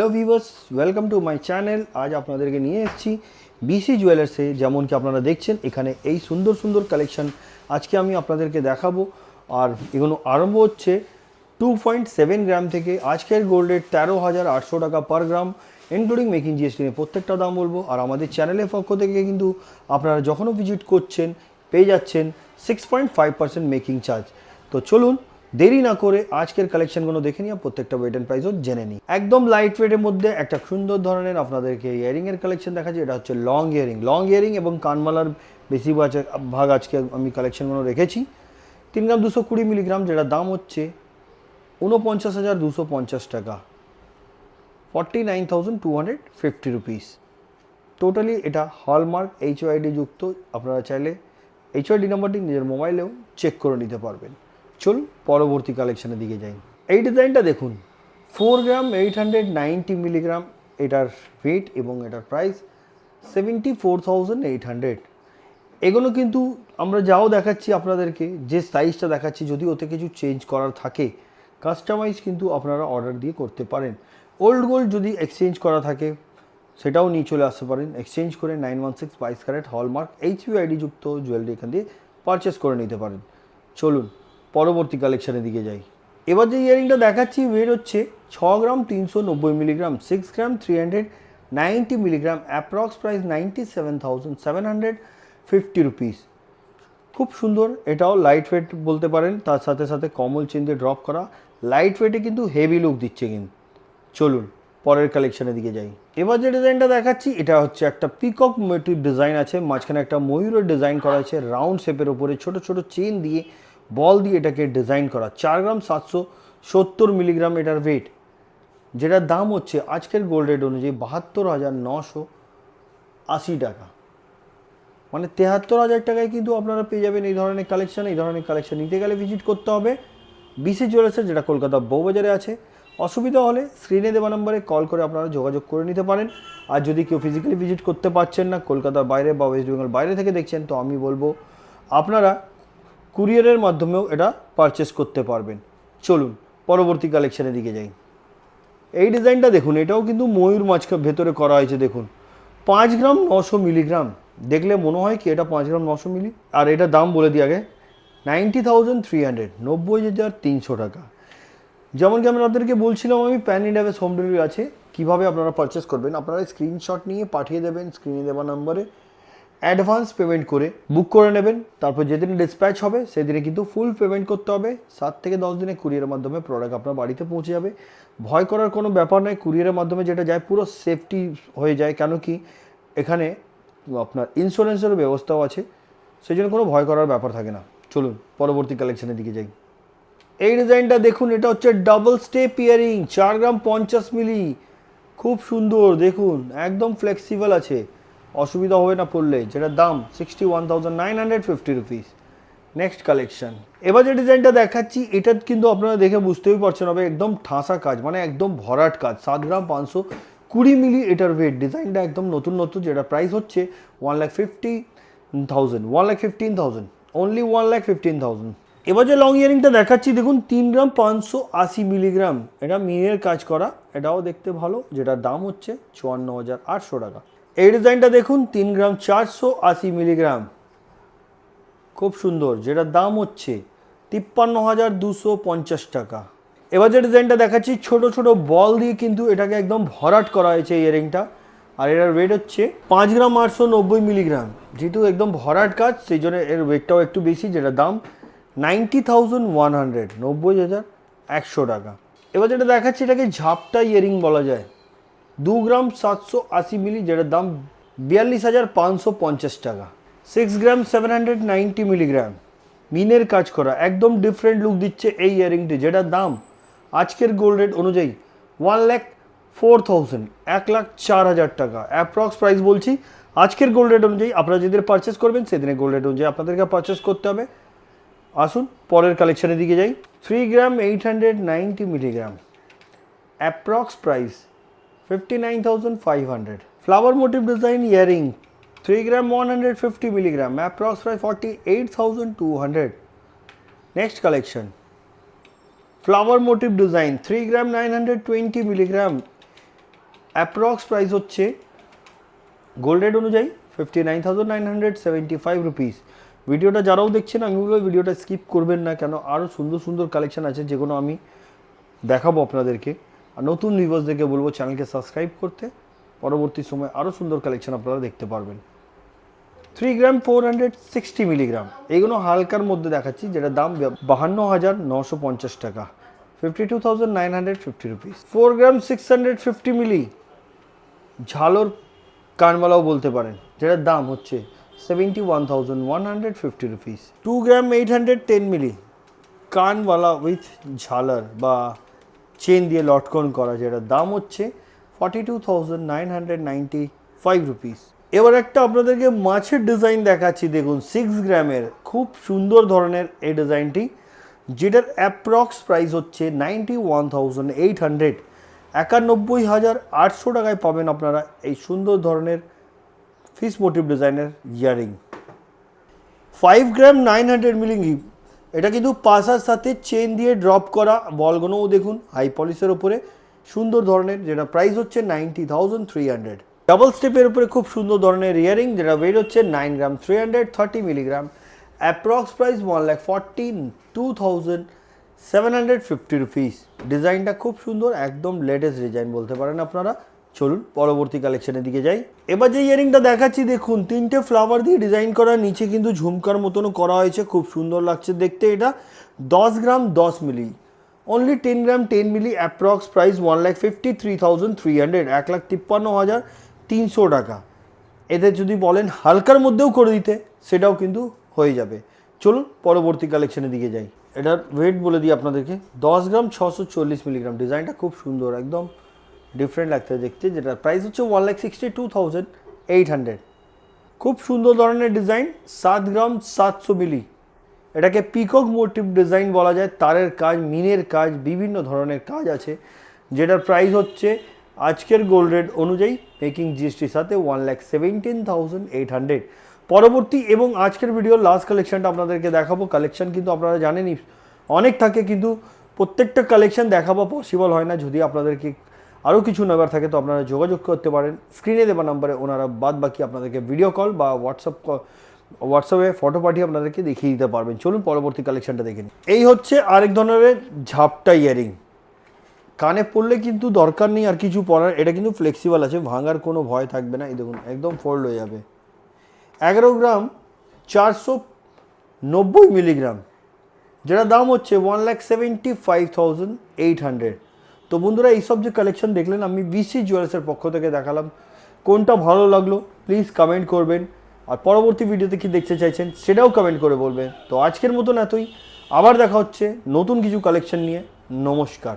Hello viewers, welcome to my channel. আজ আপনাদেরকে নিয়ে এসেছি বিসি জুয়েলার্সে। যেমন কি আপনারা দেখছেন এখানে এই সুন্দর সুন্দর কালেকশন আজকে আমি আপনাদেরকে দেখাবো। আর এগুলো আরম্ভ হচ্ছে 2.7 গ্রাম থেকে। আজকের গোল্ডের 13,800 টাকা পার গ্রাম, ইনক্লুডিং মেকিং জিএসটি নিয়ে প্রত্যেকটা দাম বলবো। আর আমাদের চ্যানেলের পক্ষ থেকে কিন্তু আপনারা যখনও ভিজিট করছেন পেয়ে যাচ্ছেন 6.5% মেকিং চার্জ। তো চলুন দেরি না করে আজকের কালেকশনগুলো দেখে নিয়ে প্রত্যেকটা ওয়েট অ্যান্ড প্রাইসও জেনে নিই। একদম লাইট ওয়েটের মধ্যে একটা সুন্দর ধরনের আপনাদেরকে ইয়ারিংয়ের কালেকশন দেখাচ্ছি। এটা হচ্ছে লং ইয়ারিং এবং কানমালার বেশি ভাগ আজকে আমি কালেকশনগুলো রেখেছি। 3 গ্রাম 220 মিলিগ্রাম, যেটা দাম হচ্ছে 49,250 টাকা, 49,250 রুপিস। টোটালি এটা হলমার্ক এইচওআইডি যুক্ত। আপনারা চাইলে এইচওআইডি নাম্বারটি নিজের মোবাইলেও চেক করে নিতে পারবেন। চলুন পরবর্তী কালেকশনের দিকে যাই। এই ডিজাইনটা দেখুন, 4 গ্রাম 890 মিলিগ্রাম এটার ওয়েট এবং এটার প্রাইস 74,800। এগুলো কিন্তু আমরা যাও দেখাচ্ছি আপনাদেরকে, যে সাইজটা দেখাচ্ছি, যদি ওতে কিছু চেঞ্জ করার থাকে কাস্টমাইজ কিন্তু আপনারা অর্ডার দিয়ে করতে পারেন। ওল্ড গোল্ড যদি এক্সচেঞ্জ করা থাকে সেটাও নিয়ে চলে আসতে পারেন। এক্সচেঞ্জ করে 916 22 ক্যারেট হলমার্ক এইচইউআইডি যুক্ত জুয়েলারি এখান দিয়ে পারচেস করে নিতে পারেন। চলুন পরবর্তী কালেকশানের দিকে যাই। এবার যে ইয়ারিংটা দেখাচ্ছি ওয়েট হচ্ছে 6 গ্রাম 390 মিলিগ্রাম, 6 গ্রাম 390 মিলিগ্রাম, অ্যাপ্রক্স প্রাইস 97,750 রুপিস। খুব সুন্দর, এটাও লাইট ওয়েট বলতে পারেন, তার সাথে সাথে কমল চেন দিয়ে ড্রপ করা। লাইট ওয়েটে কিন্তু হেভি লুক দিচ্ছে কিন্তু। চলুন পরের কালেকশনের দিকে যাই। এবার যে ডিজাইনটা দেখাচ্ছি এটা হচ্ছে একটা পিকক মোটিভ ডিজাইন আছে, মাঝখানে একটা ময়ূরের ডিজাইন করা আছে রাউন্ড শেপের ওপরে ছোট ছোট চেন দিয়ে বল দিয়ে এটাকে ডিজাইন করা। 4 গ্রাম 770 মিলিগ্রাম এটার ওয়েট, যেটার দাম হচ্ছে আজকের গোল্ড রেট অনুযায়ী 72,980 টাকা, মানে 73,000 টাকায় কিন্তু আপনারা পেয়ে যাবেন এই ধরনের কালেকশন। এই ধরনের কালেকশন নিতে গেলে ভিজিট করতে হবে বিসি জুয়েলার্সে, যেটা কলকাতা বউবাজারে আছে। অসুবিধা হলে স্ক্রিনে দেওয়া নম্বরে কল করে আপনারা যোগাযোগ করে নিতে পারেন। আর যদি কেউ ফিজিক্যালি ভিজিট করতে পারছেন না, কলকাতার বাইরে বা ওয়েস্ট বেঙ্গল বাইরে থেকে দেখছেন, তো আমি বলবো আপনারা কুরিয়ারের মাধ্যমেও এটা পারচেস করতে পারবেন। চলুন পরবর্তী কালেকশনের দিকে যাই। এই ডিজাইনটা দেখুন, এটাও কিন্তু ময়ূর মাঝখানে ভেতরে করা হয়েছে। দেখুন 5 গ্রাম 900 মিলিগ্রাম, দেখলে মনে হয় কি এটা 5 গ্রাম 900 মিলি। আর এটা দাম বলে দিই আগে, 90,300, 90,300 টাকা। যেমন কি আমি আপনাদেরকে বলছিলাম, আমি প্যান ইন্ডিয়া হোম ডেলিভারি আছে। কীভাবে আপনারা পারচেস করবেন, আপনারা স্ক্রিনশট নিয়ে পাঠিয়ে দেবেন স্ক্রিনে দেওয়া নম্বরে, অ্যাডভান্স পেমেন্ট করে বুক করে নেবেন। তারপর যেদিন ডিসপ্যাচ হবে সেদিনে কিন্তু ফুল পেমেন্ট করতে হবে। 7 থেকে 10 দিনে কুরিয়ারের মাধ্যমে প্রোডাক্ট আপনার বাড়িতে পৌঁছে যাবে। ভয় করার কোনো ব্যাপার নয়, কুরিয়ারের মাধ্যমে যেটা যায় পুরো সেফটি হয়ে যায়। কেন কি এখানে আপনার ইন্স্যুরেন্সের ব্যবস্থাও আছে, সেই জন্য কোনো ভয় করার ব্যাপার থাকে না। চলুন পরবর্তী কালেকশনের দিকে যাই। এই ডিজাইনটা দেখুন, এটা হচ্ছে ডাবল স্টেপ ইয়ারিং, 4 গ্রাম 50 মিলি, খুব সুন্দর। দেখুন একদম ফ্লেক্সিবল আছে, অসুবিধা হবে না পড়লে। যেটার দাম 61,950 রুপিস। Next collection. এবার যে ডিজাইনটা দেখাচ্ছি এটা কিন্তু আপনারা দেখে বুঝতেই পারছেন হবে, একদম ঠাসা কাজ, মানে একদম ভরাট কাজ। 7 গ্রাম 520 মিলি এটার ওয়েট। ডিজাইনটা একদম নতুন, যেটা প্রাইস হচ্ছে 1,15,000, অনলি 1,15,000। এবার যে লং ইয়ারিংটা দেখাচ্ছি দেখুন, 3 গ্রাম 580 মিলিগ্রাম, এটা মিনের কাজ করা, এটাও দেখতে ভালো, যেটার দাম হচ্ছে 54,800 টাকা। এই ডিজাইনটা দেখুন, 3 গ্রাম 480 মিলিগ্রাম, খুব সুন্দর, যেটার দাম হচ্ছে 53,250 টাকা। এবার যে ডিজাইনটা দেখাচ্ছি ছোট ছোট বল দিয়ে কিন্তু এটাকে একদম ভরাট করা হয়েছে এই ইয়ারিংটা। আর এটার ওয়েট হচ্ছে 5 গ্রাম 890 মিলিগ্রাম, যেহেতু একদম ভরাট কাজ সেই জন্য এর ওয়েটটাও একটু বেশি, যেটার দাম 90,100, 90,100 টাকা। এবার যেটা দেখাচ্ছি এটাকে ঝাপটা ইয়ারিং বলা যায়, 2 গ্রাম 780 মিলি, যেটার দাম 42,550 টাকা। 6 গ্রাম 790 মিলিগ্রাম, মিনের কাজ করা, একদম ডিফারেন্ট লুক দিচ্ছে এই ইয়ারিংটি, যেটার দাম আজকের গোল্ড রেট অনুযায়ী 1,04,000, 1,04,000 টাকা। অ্যাপ্রক্স প্রাইস বলছি আজকের গোল্ড রেট অনুযায়ী। আপনারা যেদিন পারচেস করবেন সেদিনে গোল্ড রেট অনুযায়ী আপনাদেরকে পারচেস করতে হবে। আসুন পরের কালেকশনের দিকে যাই। 3 গ্রাম 890 milligram, approx price 59,500। Flower motive design earring, 3 গ্রাম 150 milligram, approx price 48,200। Next collection, flower motive design, 3 গ্রাম 920 মিলিগ্রাম, অ্যাপ্রক্স প্রাইস হচ্ছে গোল্ড রেট অনুযায়ী 59,975 রুপিস। ভিডিওটা যারাও দেখছেন আমি বলবো ভিডিওটা স্কিপ করবেন না, কেন আরও সুন্দর সুন্দর কালেকশন আছে যেগুলো আমি দেখাবো আপনাদেরকে। আর নতুন ভিউয়ার্সদেরকে বলবো চ্যানেলকে সাবস্ক্রাইব করতে, পরবর্তী সময় আরও সুন্দর কালেকশন আপনারা দেখতে পারবেন। 3 গ্রাম 460 মিলিগ্রাম, এইগুলো হালকার মধ্যে দেখাচ্ছি, যেটা দাম 52,950 টাকা, 52,950 রুপিস। 4 গ্রাম 650 মিলি ঝালর কানওয়ালাও বলতে পারেন, যেটার দাম হচ্ছে 71,150 রুপিস। 2 গ্রাম 810 মিলি কানওয়ালা উইথ ঝালার বা চেন দিয়ে লটকন করা, যেটার দাম হচ্ছে 42,995 রুপিস। এবার একটা আপনাদেরকে মাছের ডিজাইন দেখাচ্ছি, দেখুন 6 গ্রামের খুব সুন্দর ধরনের এই ডিজাইনটি, যেটার অ্যাপ্রক্স প্রাইস হচ্ছে 91,800, 91,800 টাকায় পাবেন আপনারা এই সুন্দর ধরনের ফিশ মোটিভ ডিজাইনের ইয়ারিং। 5 গ্রাম 900 মিলি, এটা কিন্তু পাশার সাথে চেন দিয়ে ড্রপ করা, বলগুলোও দেখুন হাই পলিশের ওপরে সুন্দর ধরনের, যেটা প্রাইস হচ্ছে 90,300। ডাবল স্টেপের উপরে খুব সুন্দর ধরনের ইয়ারিং, যেটা ওয়েট হচ্ছে 9 গ্রাম 330 মিলিগ্রাম, অ্যাপ্রক্স প্রাইস 1,42,750 রুপিস। ডিজাইনটা খুব সুন্দর, একদম লেটেস্ট ডিজাইন বলতে পারেন আপনারা। চলুন পরবর্তী কালেকশনের দিকে যাই। এবার যে ইয়ারিংটা দেখাচ্ছি দেখুন, 3টে ফ্লাওয়ার দিয়ে ডিজাইন করা, নিচে কিন্তু ঝুমকার মতনও করা হয়েছে, খুব সুন্দর লাগছে দেখতে। এটা 10 গ্রাম 10 মিলি, অনলি 10 গ্রাম 10 মিলি, অ্যাপ্রক্স প্রাইস 1,53,300, 1,53,300 টাকা। এদের যদি বলেন হালকার মধ্যেও করে দিতে সেটাও কিন্তু হয়ে যাবে। চলুন পরবর্তী কালেকশনের দিকে যাই। এটার ওয়েট বলে দিই আপনাদেরকে, 10 গ্রাম 640 মিলিগ্রাম। ডিজাইনটা খুব সুন্দর, একদম ডিফারেন্ট লাগছে দেখতে, যেটা প্রাইস হচ্ছে 1,62,800। খুব সুন্দর ধরনের ডিজাইন, 7 গ্রাম 700 মিলি, এটাকে পিকক মোটিভ ডিজাইন বলা যায়, তারের কাজ, মিনের কাজ, বিভিন্ন ধরনের কাজ আছে, যেটার প্রাইস হচ্ছে আজকের গোল্ড রেট অনুযায়ী মেকিং জিএসটির সাথে 1,17,800। পরবর্তী এবং আজকের ভিডিওর লাস্ট কালেকশনটা আপনাদেরকে দেখাবো। কালেকশন কিন্তু আপনারা জানেনই অনেক থাকে, কিন্তু প্রত্যেকটা কালেকশন দেখাবো পসিবল হয় না। যদি আপনাদেরকে আরও কিছু নেবার থাকে তো আপনারা যোগাযোগ করতে পারেন স্ক্রিনে দেওয়া নাম্বারে, ওনারা বাদ বাকি আপনাদেরকে ভিডিও কল বা হোয়াটসঅ্যাপে ফটো পাঠিয়ে আপনাদেরকে দেখিয়ে দিতে পারবেন। চলুন পরবর্তী কালেকশনটা দেখে নিন। এই হচ্ছে আরেক ধরনের ঝাপটা ইয়ারিং, কানে পড়লে কিন্তু দরকার নেই আর কিছু পরার, এটা কিন্তু ফ্লেক্সিবল আছে, ভাঙার কোনো ভয় থাকবে না। এই দেখুন একদম ফোল্ড হয়ে যাবে। 11 গ্রাম 490 মিলিগ্রাম, যেটা দাম হচ্ছে 1,75,800। তো বন্ধুরা এইসব যে কালেকশন দেখলেন আমি বিসি জুয়েলার্সের পক্ষ থেকে দেখালাম, কোনটা ভালো লাগলো প্লিজ কমেন্ট করবেন, আর পরবর্তী ভিডিওতে কি দেখতে চাইছেন সেটাও কমেন্ট করে বলবেন। তো আজকের মতন এতই, আবার দেখা হচ্ছে নতুন কিছু কালেকশন নিয়ে। নমস্কার।